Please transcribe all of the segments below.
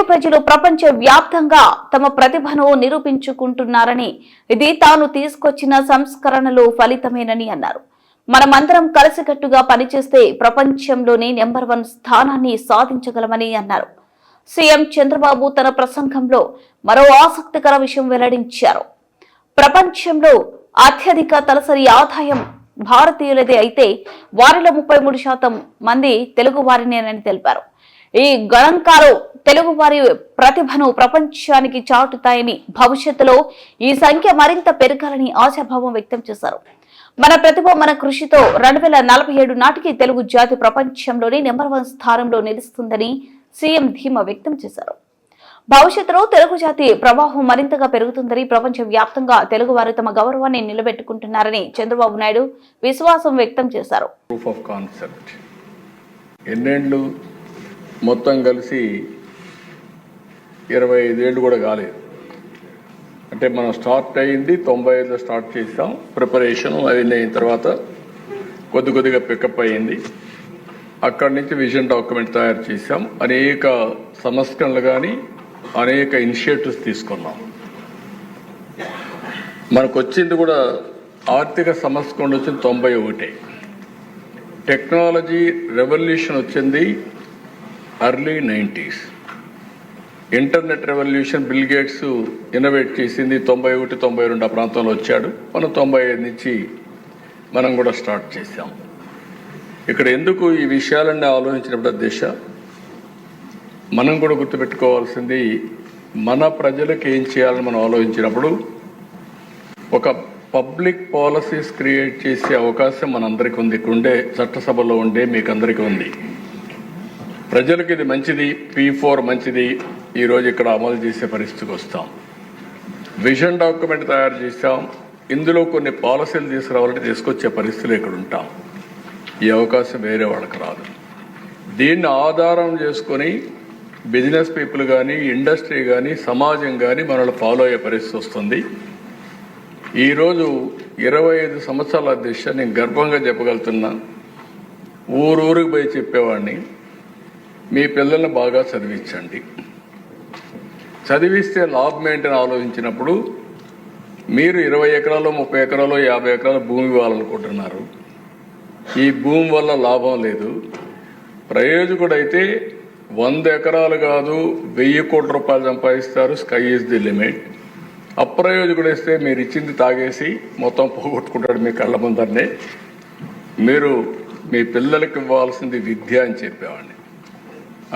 ప్రజలు ప్రపంచ వ్యాప్తంగా తమ ప్రతిభను నిరూపించుకుంటున్నారని, ఇది తాను తీసుకొచ్చిన సంస్కరణలు ఫలితమేనని అన్నారు. మనమందరం కలిసికట్టుగా పనిచేస్తే ప్రపంచంలోనే నెంబర్ 1 స్థానాన్ని సాధించగలమని అన్నారు. సీఎం చంద్రబాబు తన ప్రసంగంలో మరో ఆసక్తికర విషయం వెల్లడించారు. ప్రపంచంలో అత్యధిక తలసరి ఆదాయం భారతీయులదే అయితే వారిలో 33% మంది తెలుగు వారినేనని తెలిపారు. ఈ గణాంకాలు తెలుగు వారి ప్రతిభను ప్రపంచానికి చాటుతాయని, భవిష్యత్తులో ఈ సంఖ్య మరింత పెరగాలని ఆశాభావం వ్యక్తం చేశారు. మన ప్రతిభ, మన కృషితో 2047 నాటికి తెలుగు జాతి ప్రపంచంలోనే నెంబర్ 1 స్థానంలో నిలుస్తుందని సీఎం ధీమా వ్యక్తం చేశారు. భవిష్యత్తులో తెలుగు జాతి ప్రవాహం మరింతగా పెరుగుతుందని, ప్రపంచ వ్యాప్తంగా తెలుగు వారు తమ గౌరవాన్ని నిలబెట్టుకుంటున్నారని చంద్రబాబు నాయుడు విశ్వాసం వ్యక్తం చేశారు. ప్రూఫ్ ఆఫ్ కాన్సెప్ట్ ఎన్నేళ్ళు మొత్తం కలిసి 25 ఏళ్ళు కూడా కాలేదు. అంటే మనం స్టార్ట్ అయ్యింది 95లో స్టార్ట్ చేసాం. ప్రిపరేషన్ అవన్నీ అయిన తర్వాత కొద్దిగా పికప్ అయ్యింది. అక్కడి నుంచి విజన్ డాక్యుమెంట్ తయారు చేసాం. అనేక సంస్కరణలు కానీ అనేక ఇనిషియేటివ్స్ తీసుకున్నాం. మనకు వచ్చింది కూడా ఆర్థిక సంస్కరణ వచ్చింది 91. టెక్నాలజీ రెవల్యూషన్ వచ్చింది early 90s. Internet revolution bill gates innovate చేసింది 91, 92 ఆ ప్రాంతంలో వచ్చాడు. మనం 95 నుంచి మనం కూడా స్టార్ట్ చేసాం. ఇక్కడ ఎందుకు ఈ విషయాలన్నీ ఆలోచించినప్పుడు దిశ మనం కూడా గుర్తుపెట్టుకోవాల్సింది, మన ప్రజలకు ఏం చేయాలని మనం ఆలోచించినప్పుడు ఒక పబ్లిక్ పాలసీస్ క్రియేట్ చేసే అవకాశం మనందరికీ ఉంది. ఇక్కడ ఉండే చట్టసభలో ఉండే మీకు అందరికీ ఉంది. ప్రజలకు ఇది మంచిది, P4 మంచిది, ఈరోజు ఇక్కడ అమలు చేసే పరిస్థితికి వస్తాం. విజన్ డాక్యుమెంట్ తయారు చేస్తాం. ఇందులో కొన్ని పాలసీలు తీసుకురావాలంటే తీసుకొచ్చే పరిస్థితులు ఇక్కడ ఉంటాం. ఈ అవకాశం వేరే వాళ్ళకి రాదు. దీన్ని ఆధారం చేసుకొని బిజినెస్ పీపుల్ కానీ, ఇండస్ట్రీ కానీ, సమాజం కానీ మనల్ని ఫాలో అయ్యే పరిస్థితి వస్తుంది. ఈరోజు 25 సంవత్సరాల దిశ నేను గర్వంగా చెప్పగలుగుతున్నా. ఊరూరికి పోయి చెప్పేవాడిని, మీ పిల్లల్ని బాగా చదివించండి. చదివిస్తే లాభం ఏంటని ఆలోచించినప్పుడు మీరు 20 ఎకరాలు, 30 ఎకరాలు, 50 ఎకరాల భూమి ఇవ్వాలనుకుంటున్నారు. ఈ భూమి వల్ల లాభం లేదు. ప్రయోజకుడైతే 100 ఎకరాలు కాదు 1000 కోట్ల రూపాయలు సంపాదిస్తారు. Sky is the limit. అప్రయోజకుడైతే మీరు ఇచ్చింది తాగేసి మొత్తం పోగొట్టుకుంటాడు మీ కళ్ళ ముందరనే. మీరు మీ పిల్లలకి ఇవ్వాల్సింది విద్య అని చెప్పేవాడిని.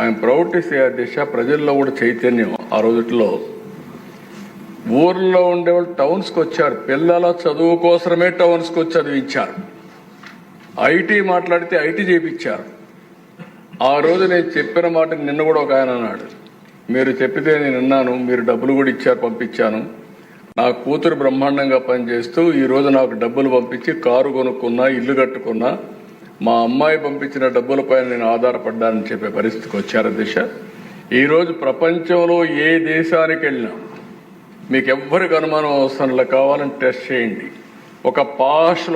ఐఎమ్ ప్రౌడ్ టు సే దిశ ప్రజల్లో కూడా చైతన్యం. ఆ రోజుల్లో ఊర్లో ఉండేవాళ్ళు టౌన్స్కి వచ్చారు. పిల్లల చదువు కోసమే టౌన్స్కి వచ్చి చదివించారు. ఐటీ మాట్లాడితే ఐటీ చేయించారు. ఆ రోజు నేను చెప్పిన మాట నిన్న కూడా ఒక ఆయన అన్నాడు, మీరు చెప్పితే నేను విన్నాను, మీరు డబ్బులు కూడా ఇచ్చారు, పంపించాను. నా కూతురు బ్రహ్మాండంగా పనిచేస్తూ ఈరోజు నాకు డబ్బులు పంపించి కారు కొనుక్కున్నా, ఇల్లు కట్టుకున్నా, మా అమ్మాయి పంపించిన డబ్బులపైన నేను ఆధారపడ్డానని చెప్పే పరిస్థితికి వచ్చారు దిశ. ఈరోజు ప్రపంచంలో ఏ దేశానికి వెళ్ళినా మీకు ఎవ్వరికి అనుమానం అవసరం కావాలని టెస్ట్ చేయండి. ఒక పాష్లో